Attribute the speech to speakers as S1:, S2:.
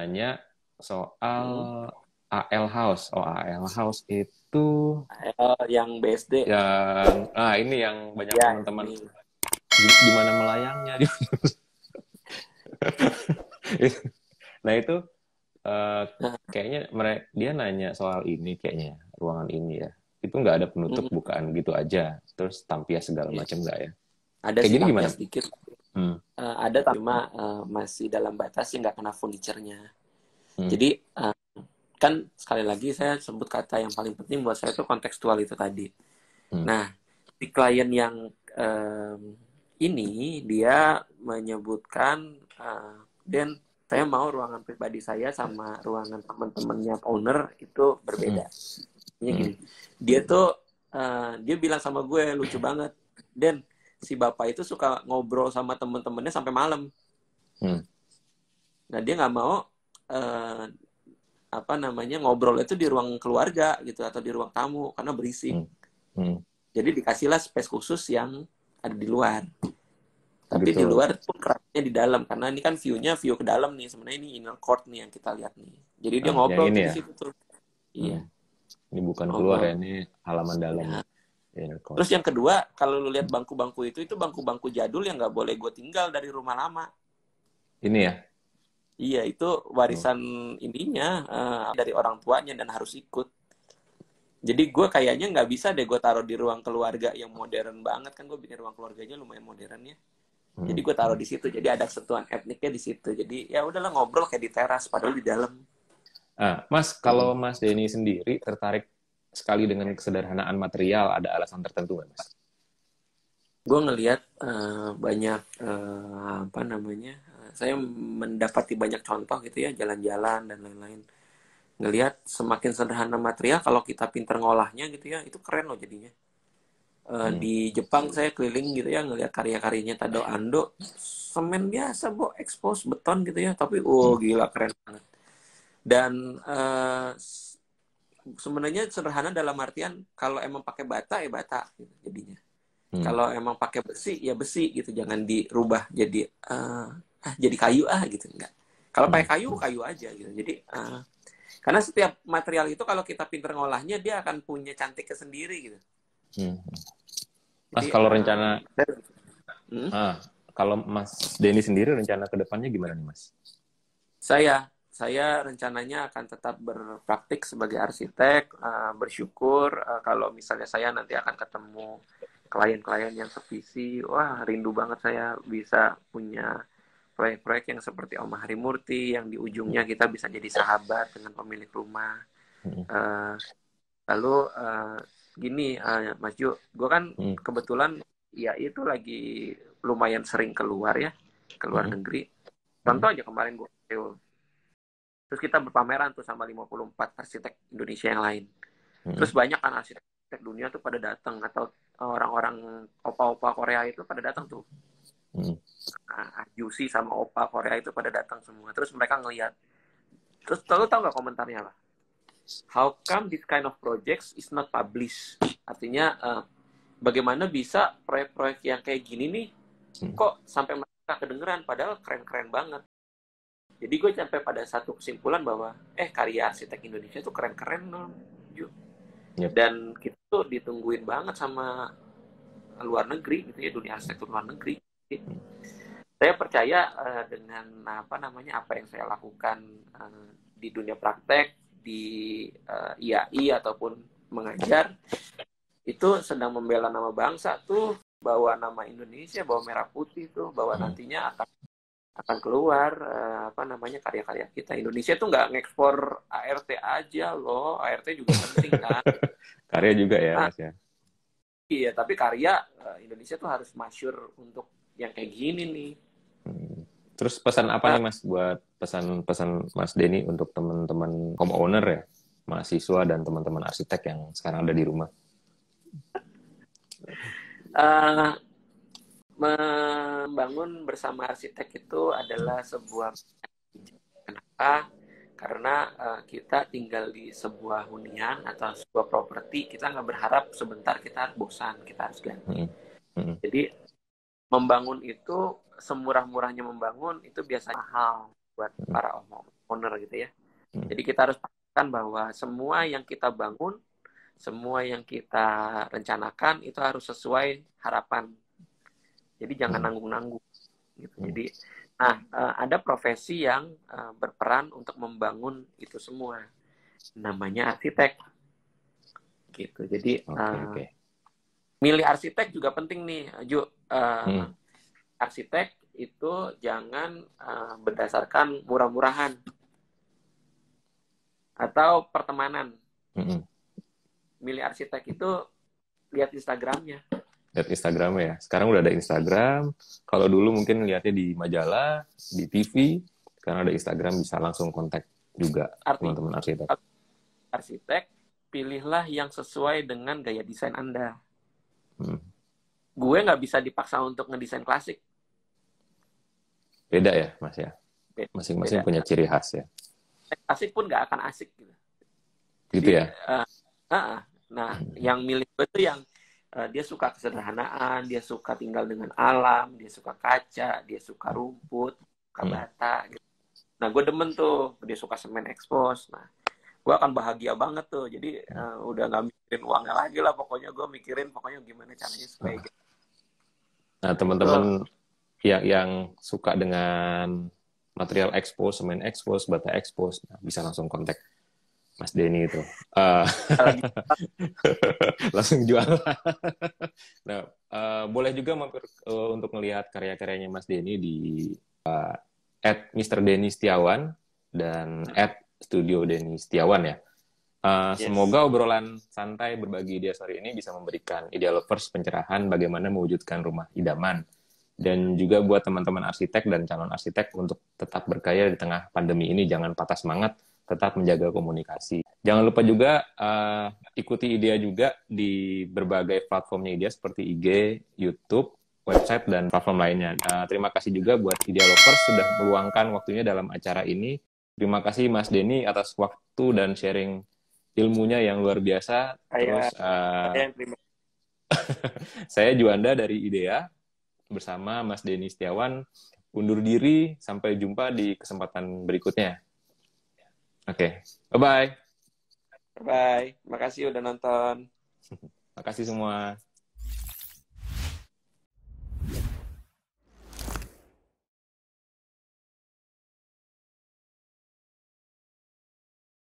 S1: nanya soal
S2: Hmm.
S1: AL House. Oh, AL House itu
S2: Yang BSD.
S1: ini yang banyak
S2: Ya,
S1: teman-teman
S2: ini.
S1: di mana melayangnya. Nah, itu
S2: Nah,
S1: kayaknya dia nanya soal ini kayaknya, ruangan ini ya. Itu nggak ada penutup,
S2: mm,
S1: bukaan gitu aja. Terus tampias segala
S2: ya.
S1: macam nggak ya?
S2: Ada
S1: Kayak
S2: sih
S1: gini gimana?
S2: tampil sedikit.
S1: Hmm,
S2: Ada tapi cuma masih dalam batas sih, nggak kena furniture-nya.
S1: hmm,
S2: Jadi kan sekali lagi saya sebut kata yang paling penting buat saya itu kontekstual itu tadi.
S1: hmm,
S2: Nah, di klien yang em, ini dia menyebutkan dan saya mau ruangan pribadi saya sama ruangan teman-temannya owner itu
S1: hmm,
S2: berbeda. Ini
S1: hmm,
S2: gini, dia tuh dia bilang sama gue lucu banget, Den, si bapak itu suka ngobrol sama temen-temennya sampai malam.
S1: hmm,
S2: Nah dia nggak mau eh, apa namanya ngobrol itu di ruang keluarga gitu atau di ruang tamu karena berisik.
S1: hmm, hmm.
S2: Jadi dikasihlah space khusus yang ada di luar. Tapi di
S1: Gitu.
S2: luar pun kerannya di dalam karena ini kan view-nya view ke dalam nih. Sebenarnya ini inner court nih yang kita lihat nih. Jadi dia
S1: Nah, yang
S2: ngobrol
S1: ini
S2: tuh di
S1: ya.
S2: situ tuh. Iya,
S1: Hmm. Ini bukan keluar
S2: ngobrol.
S1: ya, ini halaman dalam.
S2: Ya.
S1: Inner court.
S2: Terus yang kedua, kalau lu lihat bangku-bangku itu bangku-bangku jadul yang nggak boleh gue tinggal dari rumah lama.
S1: Ini ya.
S2: Iya, itu
S1: Oh.
S2: warisan ininya dari orang tuanya dan harus ikut. Jadi gue kayaknya nggak bisa deh gue taruh di ruang keluarga yang modern banget kan, gue bikin ruang keluarganya lumayan modern ya. Jadi
S1: Hmm,
S2: gue taruh
S1: hmm.
S2: di situ. Jadi ada sentuhan etniknya di situ. Jadi ya udahlah ngobrol kayak di teras padahal di dalam.
S1: Mas, kalau
S2: Hmm.
S1: Mas Denny sendiri tertarik sekali dengan kesederhanaan material, ada alasan tertentu nggak, Mas?
S2: Gue ngelihat banyak apa namanya? Saya mendapati banyak contoh gitu ya, jalan-jalan dan lain-lain. Ngelihat semakin sederhana material kalau kita pinter ngolahnya gitu ya, itu keren loh jadinya.
S1: Hmm,
S2: Di Jepang saya keliling gitu ya ngelihat karya-karyanya Tado Ando, semen biasa bo expose beton gitu ya, tapi
S1: hmm,
S2: gila keren banget. Dan sebenarnya sederhana dalam artian kalau emang pakai bata ya bata gitu jadinya.
S1: hmm,
S2: Kalau emang pakai besi ya besi gitu, jangan dirubah jadi jadi kayu gitu enggak. Kalau
S1: hmm,
S2: pakai kayu kayu aja gitu. Jadi karena setiap material itu kalau kita pinter ngolahnya dia akan punya cantiknya sendiri gitu.
S1: hmm. Mas,
S2: Jadi
S1: kalau rencana,
S2: hmm,
S1: ah, kalau Mas Denny sendiri rencana ke depannya gimana nih, Mas?
S2: saya rencananya akan tetap berpraktik sebagai arsitek, bersyukur kalau misalnya saya nanti akan ketemu klien-klien yang sevisi, wah rindu banget saya bisa punya proyek-proyek yang seperti Om Harimurti, yang di ujungnya kita bisa jadi sahabat dengan pemilik rumah.
S1: Hmm,
S2: Uh, Lalu gini, Mas Jo, gue kan
S1: hmm,
S2: kebetulan ya itu lagi lumayan sering keluar ya, keluar
S1: hmm,
S2: negeri.
S1: hmm,
S2: Contoh aja kemarin gue terus kita berpameran tuh sama 54 arsitek Indonesia yang lain.
S1: hmm,
S2: Terus banyak kan arsitek dunia tuh pada datang atau orang-orang opa-opa Korea itu pada datang tuh.
S1: hmm,
S2: Juicy sama opa Korea itu pada datang semua. Terus mereka ngelihat. Terus lu tahu nggak komentarnya apa? How come this kind of projects is not published? Artinya bagaimana bisa proyek-proyek yang kayak gini nih
S1: hmm.
S2: kok sampai mereka kedengeran padahal keren-keren banget. Jadi gue sampai pada satu kesimpulan bahwa karya arsitek Indonesia tuh keren-keren dong.
S1: Yep.
S2: Dan kita tuh ditungguin banget sama luar negeri gitu ya, dunia arsitektur luar negeri.
S1: Hmm,
S2: Saya percaya dengan apa namanya apa yang saya lakukan di dunia praktek di IAI ataupun mengajar itu sedang membela nama bangsa tuh, bawa nama Indonesia, bawa merah putih tuh, bahwa
S1: hmm.
S2: nantinya akan keluar apa namanya karya-karya kita. Indonesia tuh nggak ngekspor ART aja loh, ART juga penting kan.
S1: Karya juga ya,
S2: Nah,
S1: Mas ya.
S2: iya, tapi karya Indonesia tuh harus masyur untuk yang kayak gini nih.
S1: Hmm. Terus pesan apa
S2: Uh,
S1: nih, Mas, buat pesan-pesan Mas Denny untuk teman-teman homeowner ya, mahasiswa dan teman-teman arsitek yang sekarang ada di rumah?
S2: uh, Membangun bersama arsitek itu adalah sebuah kenapa? Karena kita tinggal di sebuah hunian atau sebuah properti, kita nggak berharap sebentar kita harus bosan, kita harus ganti.
S1: Hmm, hmm,
S2: Jadi membangun itu semurah-murahnya membangun itu biasanya mahal buat
S1: hmm,
S2: para homeowner. owner gitu ya. Jadi kita harus pastikan bahwa semua yang kita bangun, semua yang kita rencanakan itu harus sesuai harapan. Jadi jangan nanggung-nanggung gitu. Jadi ada profesi yang berperan untuk membangun itu semua. Namanya arsitek. Gitu. Jadi milih arsitek juga penting nih, Ju. Arsitek itu jangan berdasarkan murah-murahan atau pertemanan. Milih arsitek itu lihat Instagramnya.
S1: Lihat Instagramnya ya. Sekarang udah ada Instagram. Kalau dulu mungkin lihatnya di majalah, di TV. Sekarang ada Instagram, bisa langsung kontak juga teman-teman arsitek.
S2: Arsitek, pilihlah yang sesuai dengan gaya desain Anda. Gue nggak bisa dipaksa untuk ngedesain klasik.
S1: Beda ya, Mas ya? Masing-masing punya ciri khas ya.
S2: Klasik pun nggak akan asik.
S1: Gitu ya?
S2: Yang milih gue tuh yang dia suka kesederhanaan, dia suka tinggal dengan alam, dia suka kaca, dia suka rumput, suka bata gitu. Nah, gue demen tuh, dia suka semen expose. Nah, gue akan bahagia banget tuh. Jadi udah nggak mikirin uangnya lagi lah, pokoknya gue mikirin pokoknya gimana caranya supaya gitu.
S1: Nah, teman-teman yang suka dengan material expose, semen expose, bata expose, bisa langsung kontak Mas Denny itu. Langsung jual. Nah, boleh juga mampir untuk melihat karya-karyanya Mas Denny di @Mr. Denny Setiawan dan @Studio Denny Setiawan ya. Semoga obrolan santai berbagi ide sore ini bisa memberikan Ideal Lovers pencerahan bagaimana mewujudkan rumah idaman. Dan juga buat teman-teman arsitek dan calon arsitek untuk tetap berkarya di tengah pandemi ini, jangan patah semangat, tetap menjaga komunikasi. Jangan lupa juga ikuti IDEA juga di berbagai platformnya IDEA seperti IG, YouTube, website, dan platform lainnya. Terima kasih juga buat IDEA Lovers sudah meluangkan waktunya dalam acara ini. Terima kasih Mas Denny atas waktu dan sharing ilmunya yang luar biasa. Terus saya Juanda dari IDEA bersama Mas Denny Setiawan undur diri, sampai jumpa di kesempatan berikutnya. Oke, bye-bye.
S2: Bye, makasih udah nonton.
S1: Makasih semua.